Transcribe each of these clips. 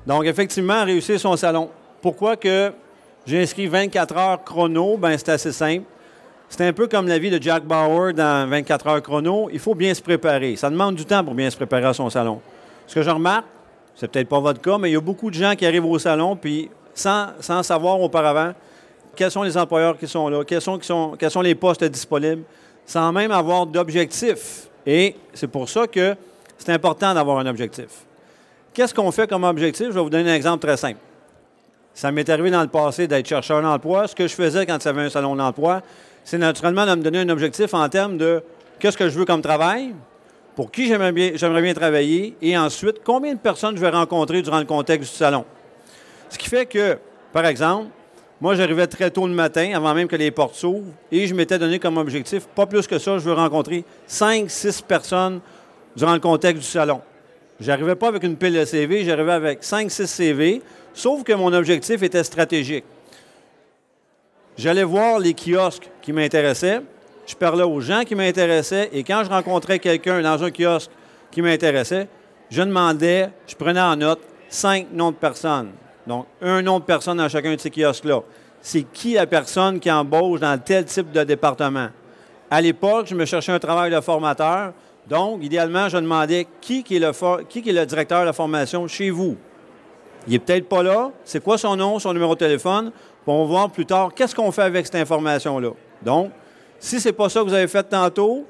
Donc, effectivement, réussir son salon. Pourquoi que j'ai inscrit 24 heures chrono? Bien, c'est assez simple. C'est un peu comme la vie de Jack Bauer dans 24 heures chrono. Il faut bien se préparer. Ça demande du temps pour bien se préparer à son salon. Ce que je remarque, c'est peut-être pas votre cas, mais il y a beaucoup de gens qui arrivent au salon, puis sans savoir auparavant quels sont les employeurs qui sont là, quels sont les postes disponibles, sans même avoir d'objectif. Et c'est pour ça que c'est important d'avoir un objectif. Qu'est-ce qu'on fait comme objectif? Je vais vous donner un exemple très simple. Ça m'est arrivé dans le passé d'être chercheur d'emploi. Ce que je faisais quand j'avais un salon d'emploi, c'est naturellement de me donner un objectif en termes de qu'est-ce que je veux comme travail, pour qui j'aimerais bien travailler, et ensuite, combien de personnes je vais rencontrer durant le contexte du salon. Ce qui fait que, par exemple, moi, j'arrivais très tôt le matin, avant même que les portes s'ouvrent, et je m'étais donné comme objectif, pas plus que ça, je veux rencontrer 5-6 personnes durant le contexte du salon. Je n'arrivais pas avec une pile de CV, j'arrivais avec 5-6 CV, sauf que mon objectif était stratégique. J'allais voir les kiosques qui m'intéressaient, je parlais aux gens qui m'intéressaient, et quand je rencontrais quelqu'un dans un kiosque qui m'intéressait, je demandais, je prenais en note 5 noms de personnes. Donc, un nom de personne dans chacun de ces kiosques-là. C'est qui la personne qui embauche dans tel type de département. À l'époque, je me cherchais un travail de formateur. Donc, idéalement, je demandais qui est le directeur de la formation chez vous. Il n'est peut-être pas là. C'est quoi son nom, son numéro de téléphone? On va voir plus tard qu'est-ce qu'on fait avec cette information-là. Donc, si ce n'est pas ça que vous avez fait tantôt,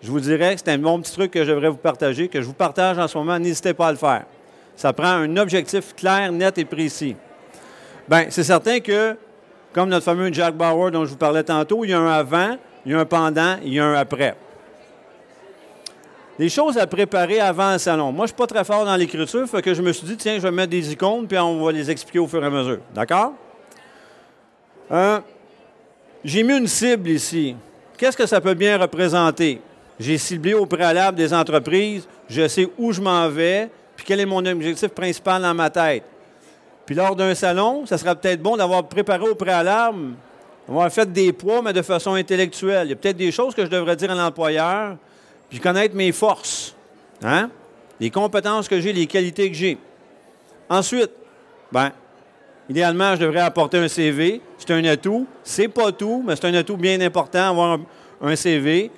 je vous dirais que c'est un bon petit truc que je devrais vous partager, que je vous partage en ce moment. N'hésitez pas à le faire. Ça prend un objectif clair, net et précis. Bien, c'est certain que, comme notre fameux Jack Bauer dont je vous parlais tantôt, il y a un avant, il y a un pendant, il y a un après. Les choses à préparer avant un salon. Moi, je ne suis pas très fort dans l'écriture, fait que je me suis dit, tiens, je vais mettre des icônes, puis on va les expliquer au fur et à mesure. D'accord? J'ai mis une cible ici. Qu'est-ce que ça peut bien représenter? J'ai ciblé au préalable des entreprises, je sais où je m'en vais, puis quel est mon objectif principal dans ma tête. Puis lors d'un salon, ça serait peut-être bon d'avoir préparé au préalable, d'avoir fait des poids, mais de façon intellectuelle. Il y a peut-être des choses que je devrais dire à l'employeur, puis connaître mes forces, hein? Les compétences que j'ai, les qualités que j'ai. Ensuite, bien, idéalement, je devrais apporter un CV. C'est un atout. C'est pas tout, mais c'est un atout bien important, avoir un CV.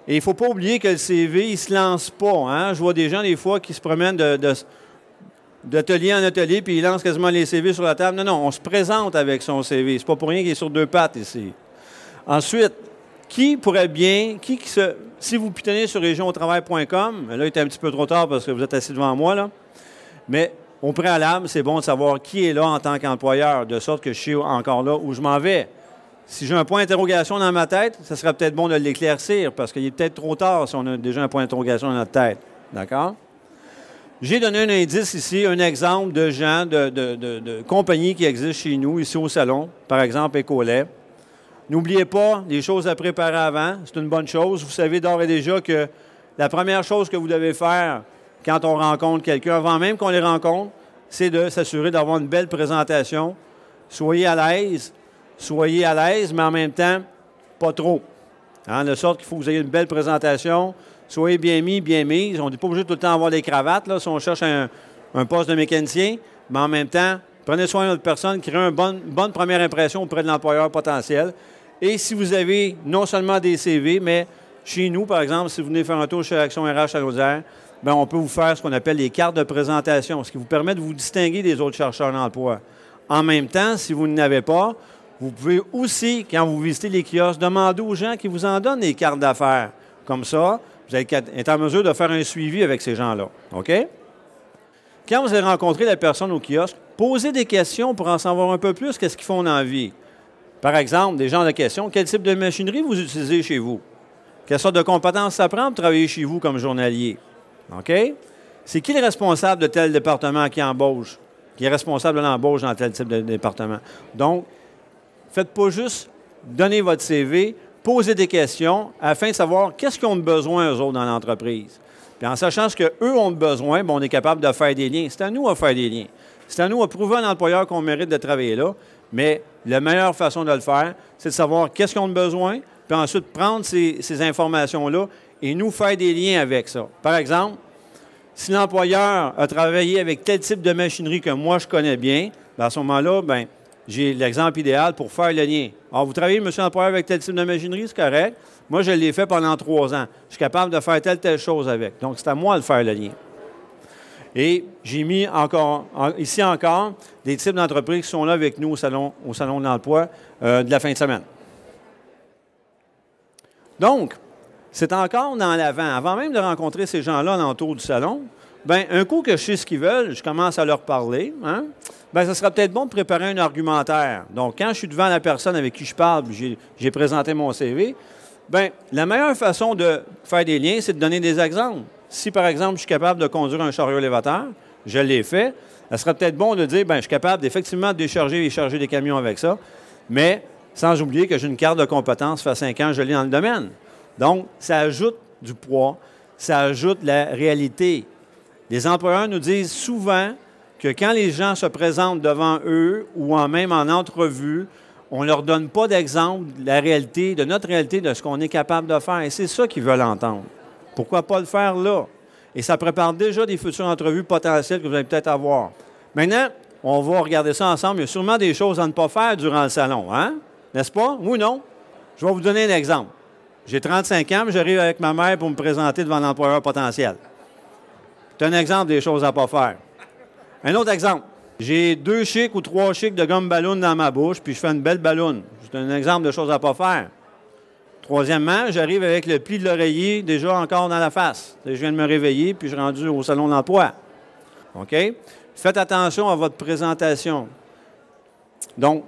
Et il ne faut pas oublier que le CV, il ne se lance pas. Hein? Je vois des gens, des fois, qui se promènent d'atelier en atelier, puis ils lancent quasiment les CV sur la table. Non, non, on se présente avec son CV. C'est pas pour rien qu'il est sur 2 pattes ici. Ensuite, qui pourrait bien, si vous pitonnez sur regionautravail.com, là, il est un petit peu trop tard parce que vous êtes assis devant moi, là, mais au préalable, c'est bon de savoir qui est là en tant qu'employeur, de sorte que je suis encore là où je m'en vais. Si j'ai un point d'interrogation dans ma tête, ça serait peut-être bon de l'éclaircir parce qu'il est peut-être trop tard si on a déjà un point d'interrogation dans notre tête. D'accord? J'ai donné un indice ici, un exemple de gens, de compagnies qui existent chez nous, ici au salon, par exemple Écolet. N'oubliez pas les choses à préparer avant, c'est une bonne chose. Vous savez d'ores et déjà que la première chose que vous devez faire quand on rencontre quelqu'un, avant même qu'on les rencontre, c'est de s'assurer d'avoir une belle présentation. Soyez à l'aise, mais en même temps, pas trop. Hein, de sorte qu'il faut que vous ayez une belle présentation. Soyez bien mis, bien mise. On n'est pas obligé de tout le temps avoir des cravates, là, si on cherche un poste de mécanicien, mais en même temps, prenez soin de votre personne, créez une bonne première impression auprès de l'employeur potentiel. Et si vous avez non seulement des CV, mais chez nous, par exemple, si vous venez faire un tour chez Action RH à Laudière, bien, on peut vous faire ce qu'on appelle les cartes de présentation, ce qui vous permet de vous distinguer des autres chercheurs d'emploi. En même temps, si vous n'avez pas, vous pouvez aussi, quand vous visitez les kiosques, demander aux gens qui vous en donnent des cartes d'affaires. Comme ça, vous allez être en mesure de faire un suivi avec ces gens-là. OK? Quand vous allez rencontrer la personne au kiosque, posez des questions pour en savoir un peu plus qu'est-ce qu'ils font dans la vie. Par exemple, des genres de questions. Quel type de machinerie vous utilisez chez vous? Quelle sorte de compétences ça prend pour travailler chez vous comme journalier? OK? C'est qui le responsable de tel département qui embauche? Qui est responsable de l'embauche dans tel type de département? Donc, faites pas juste donner votre CV, posez des questions afin de savoir qu'est-ce qu'ils ont de besoin, eux autres, dans l'entreprise. Puis en sachant ce qu'eux ont de besoin, bien, on est capable de faire des liens. C'est à nous à faire des liens. C'est à nous à prouver à l'employeur qu'on mérite de travailler là. Mais la meilleure façon de le faire, c'est de savoir qu'est-ce qu'ils ont de besoin, puis ensuite prendre ces informations-là et nous faire des liens avec ça. Par exemple, Si l'employeur a travaillé avec tel type de machinerie que moi je connais bien, bien à ce moment-là, bien, j'ai l'exemple idéal pour faire le lien. Alors, vous travaillez, monsieur l'employeur, avec tel type de machinerie, c'est correct. Moi, je l'ai fait pendant 3 ans. Je suis capable de faire telle chose avec. Donc, c'est à moi de faire le lien. Et j'ai mis ici encore des types d'entreprises qui sont là avec nous au salon de l'emploi de la fin de semaine. Donc, c'est encore dans l'avant. Avant même de rencontrer ces gens-là alentour du salon, bien, un coup que je sais ce qu'ils veulent, je commence à leur parler, hein? Bien, ça serait peut-être bon de préparer un argumentaire. Donc, quand je suis devant la personne avec qui je parle, j'ai présenté mon CV, bien, la meilleure façon de faire des liens, c'est de donner des exemples. Si, par exemple, je suis capable de conduire un chariot élévateur, je l'ai fait, ça serait peut-être bon de dire, bien, je suis capable effectivement de décharger et charger des camions avec ça, mais sans oublier que j'ai une carte de compétence, ça fait 5 ans, je l'ai dans le domaine. Donc, ça ajoute du poids, ça ajoute la réalité. Les employeurs nous disent souvent que quand les gens se présentent devant eux ou même en entrevue, on ne leur donne pas d'exemple de la réalité, de notre réalité, de ce qu'on est capable de faire. Et c'est ça qu'ils veulent entendre. Pourquoi pas le faire là? Et ça prépare déjà des futures entrevues potentielles que vous allez peut-être avoir. Maintenant, on va regarder ça ensemble. Il y a sûrement des choses à ne pas faire durant le salon, hein? N'est-ce pas? Oui ou non? Je vais vous donner un exemple. J'ai 35 ans, mais j'arrive avec ma mère pour me présenter devant l'employeur potentiel. C'est un exemple des choses à ne pas faire. Un autre exemple. J'ai 2 chics ou 3 chics de gomme ballon dans ma bouche, puis je fais une belle ballonne. C'est un exemple de choses à ne pas faire. Troisièmement, j'arrive avec le pli de l'oreiller déjà encore dans la face. Je viens de me réveiller, puis je suis rendu au salon d'emploi. OK? Faites attention à votre présentation. Donc,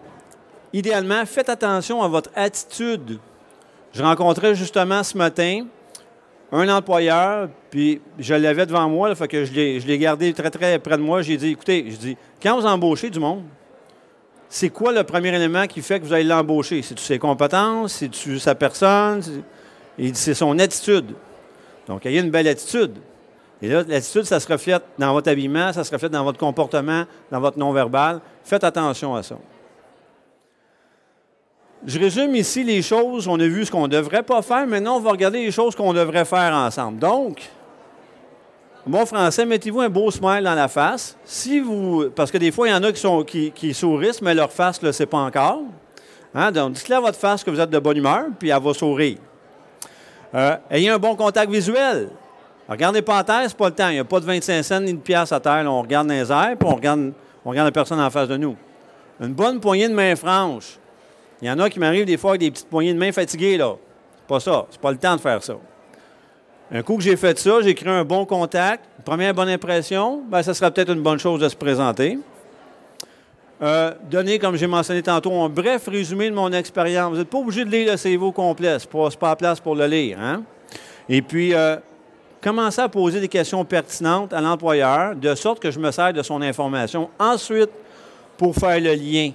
idéalement, faites attention à votre attitude. Je rencontrais justement ce matin un employeur, puis je l'avais devant moi, là, fait que je l'ai gardé très, très près de moi. J'ai dit, écoutez, quand vous embauchez du monde, c'est quoi le premier élément qui fait que vous allez l'embaucher? C'est-tu ses compétences? C'est-tu sa personne? C'est son attitude. Donc, ayez une belle attitude. Et là, l'attitude, ça se reflète dans votre habillement, ça se reflète dans votre comportement, dans votre non-verbal. Faites attention à ça. Je résume ici les choses. On a vu ce qu'on ne devrait pas faire. Maintenant, on va regarder les choses qu'on devrait faire ensemble. Donc, bon français, mettez-vous un beau smile dans la face. Parce que des fois, il y en a qui sourissent, mais leur face ne le sait pas encore. Hein? Donc, dites-le à votre face que vous êtes de bonne humeur, puis elle va sourire. Ayez un bon contact visuel. Regardez pas à terre, c'est pas le temps. Il n'y a pas de 25 cents ni de piastres à terre. Là, on regarde dans les airs, puis on regarde la personne en face de nous. Une bonne poignée de main franche. Il y en a qui m'arrivent des fois avec des petites poignées de main fatiguées, là. C'est pas ça. C'est pas le temps de faire ça. Un coup que j'ai fait ça, j'ai créé un bon contact, une première bonne impression, bien, ça sera peut-être une bonne chose de se présenter. Donner, comme j'ai mentionné tantôt, un bref résumé de mon expérience. Vous n'êtes pas obligé de lire le CV au complet. Ce n'est pas la place pour le lire. Hein? Et puis, commencer à poser des questions pertinentes à l'employeur, de sorte que je me sers de son information. Ensuite, pour faire le lien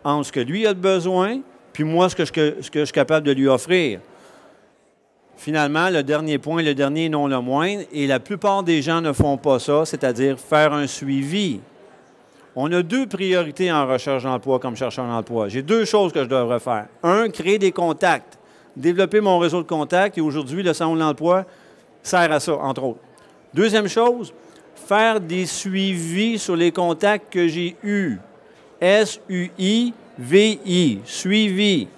entre ce que lui a de besoin, puis moi, ce que je suis capable de lui offrir. Finalement, le dernier point, le dernier non le moindre, et la plupart des gens ne font pas ça, c'est-à-dire faire un suivi. On a 2 priorités en recherche d'emploi comme chercheur d'emploi. J'ai 2 choses que je devrais faire. 1, créer des contacts, développer mon réseau de contacts, et aujourd'hui, le salon de l'emploi sert à ça, entre autres. Deuxième chose, faire des suivis sur les contacts que j'ai eus. S-U-I-V-I, suivi.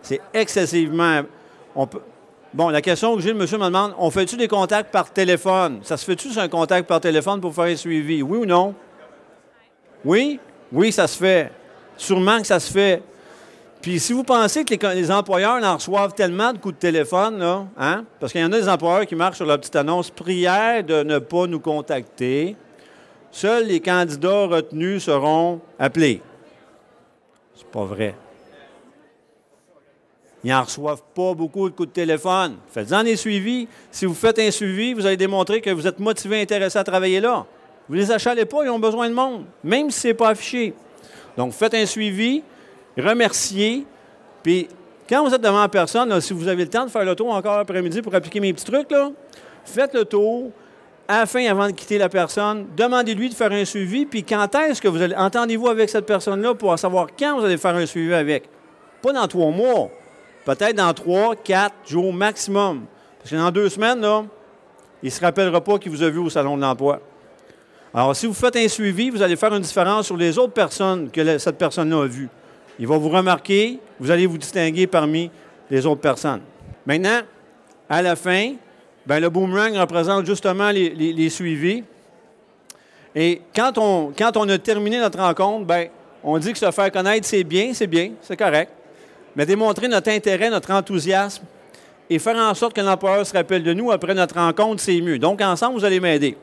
C'est excessivement... Bon, la question que j'ai, le monsieur me demande, on fait-tu des contacts par téléphone? Ça se fait-tu sur un contact par téléphone pour faire un suivi? Oui ou non? Oui? Oui, ça se fait. Sûrement que ça se fait. Puis si vous pensez que les employeurs en reçoivent tellement de coups de téléphone, là, hein? Parce qu'il y en a des employeurs qui marquent sur leur petite annonce « Prière de ne pas nous contacter. Seuls les candidats retenus seront appelés. » C'est pas vrai. Ils n'en reçoivent pas beaucoup de coups de téléphone. Faites-en des suivis. Si vous faites un suivi, vous allez démontrer que vous êtes motivé et intéressé à travailler là. Vous ne les achalez pas, ils ont besoin de monde, même si ce n'est pas affiché. Donc, faites un suivi, remerciez, puis quand vous êtes devant la personne, là, si vous avez le temps de faire le tour encore après-midi pour appliquer mes petits trucs, là, faites le tour. À la fin, avant de quitter la personne, demandez-lui de faire un suivi, puis quand est-ce que vous allez... Entendez-vous avec cette personne-là pour savoir quand vous allez faire un suivi avec. Pas dans 3 mois. Peut-être dans 3, 4 jours maximum. Parce que dans 2 semaines, là, il ne se rappellera pas qu'il vous a vu au salon de l'emploi. Alors, si vous faites un suivi, vous allez faire une différence sur les autres personnes que cette personne-là a vues. Il va vous remarquer, vous allez vous distinguer parmi les autres personnes. Maintenant, à la fin, bien, le boomerang représente justement les suivis. Et quand on a terminé notre rencontre, bien, on dit que se faire connaître, c'est bien, c'est correct. Mais démontrer notre intérêt, notre enthousiasme et faire en sorte que l'employeur se rappelle de nous après notre rencontre, c'est mieux. Donc, ensemble, vous allez m'aider.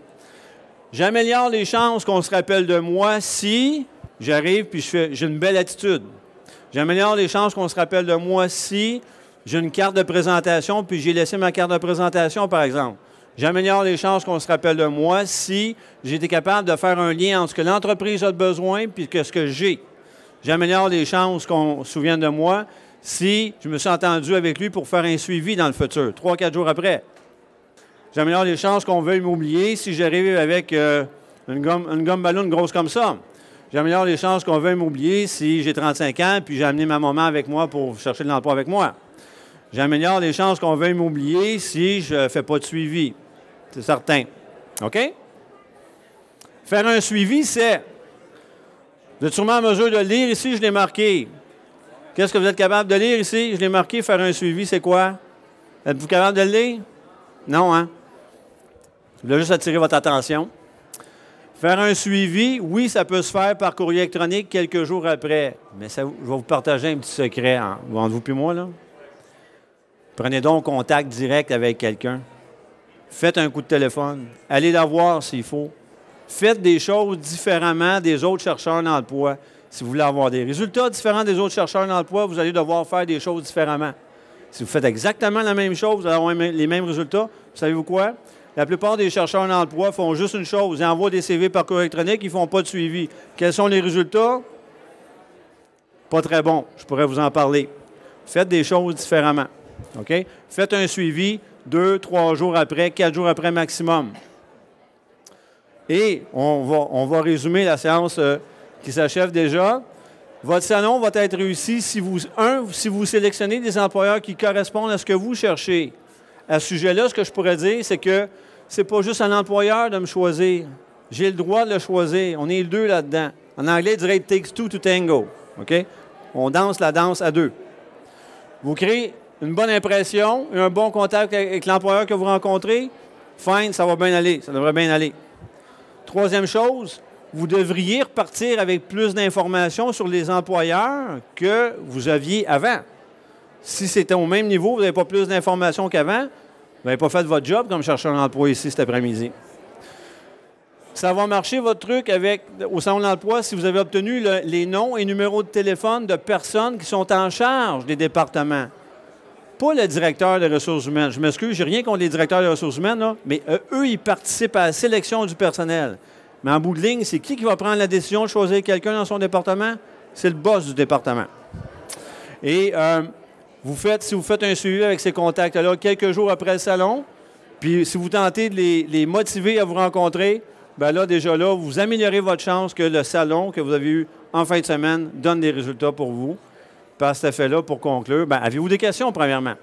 J'améliore les chances qu'on se rappelle de moi si j'arrive puis j'ai une belle attitude. J'améliore les chances qu'on se rappelle de moi si j'ai une carte de présentation puis j'ai laissé ma carte de présentation, par exemple. J'améliore les chances qu'on se rappelle de moi si j'ai été capable de faire un lien entre ce que l'entreprise a de besoin puis ce que j'ai. J'améliore les chances qu'on se souvienne de moi si je me suis entendu avec lui pour faire un suivi dans le futur, 3-4 jours après. J'améliore les chances qu'on veuille m'oublier si j'arrive avec une gomme ballon grosse comme ça. J'améliore les chances qu'on veuille m'oublier si j'ai 35 ans puis j'ai amené ma maman avec moi pour chercher de l'emploi avec moi. J'améliore les chances qu'on veuille m'oublier si je ne fais pas de suivi. C'est certain. OK? Faire un suivi, c'est... Vous êtes sûrement en mesure de le lire ici, je l'ai marqué. Qu'est-ce que vous êtes capable de lire ici? Je l'ai marqué, faire un suivi, c'est quoi? Êtes-vous capable de le lire? Non, hein? Je voulais juste attirer votre attention. Faire un suivi, oui, ça peut se faire par courrier électronique quelques jours après. Mais je vais vous partager un petit secret entre vous et moi, là. Prenez donc contact direct avec quelqu'un. Faites un coup de téléphone. Allez la voir s'il faut. Faites des choses différemment des autres chercheurs d'emploi si vous voulez avoir des résultats différents des autres chercheurs d'emploi, vous allez devoir faire des choses différemment. Si vous faites exactement la même chose, vous allez avoir les mêmes résultats. Savez-vous quoi? La plupart des chercheurs d'emploi font juste une chose. Ils envoient des CV par courrier électronique, ils ne font pas de suivi. Quels sont les résultats? Pas très bons. Je pourrais vous en parler. Faites des choses différemment. OK? Faites un suivi 2, 3 jours après, 4 jours après maximum. Et on va résumer la séance qui s'achève déjà. Votre salon va être réussi si vous sélectionnez des employeurs qui correspondent à ce que vous cherchez. À ce sujet-là, ce que je pourrais dire, c'est que c'est pas juste à l'employeur de me choisir. J'ai le droit de le choisir. On est deux là-dedans. En anglais, il dirait « It takes two to tango ». OK? On danse la danse à deux. Vous créez une bonne impression et un bon contact avec l'employeur que vous rencontrez. Fine, ça va bien aller. Ça devrait bien aller. Troisième chose, vous devriez repartir avec plus d'informations sur les employeurs que vous aviez avant. Si c'était au même niveau, vous n'avez pas plus d'informations qu'avant, vous n'avez pas fait votre job comme chercheur d'emploi ici cet après-midi. Ça va marcher, votre truc, au salon de l'emploi, si vous avez obtenu les noms et numéros de téléphone de personnes qui sont en charge des départements. Pas le directeur des ressources humaines. Je m'excuse, j'ai rien contre les directeurs des ressources humaines, là, mais eux, ils participent à la sélection du personnel. Mais en bout de ligne, c'est qui va prendre la décision de choisir quelqu'un dans son département? C'est le boss du département. Et si vous faites un suivi avec ces contacts-là quelques jours après le salon, puis si vous tentez de les motiver à vous rencontrer, bien là, déjà là, vous améliorez votre chance que le salon que vous avez eu en fin de semaine donne des résultats pour vous. Par cet effet-là, pour conclure, bien, avez-vous des questions, premièrement?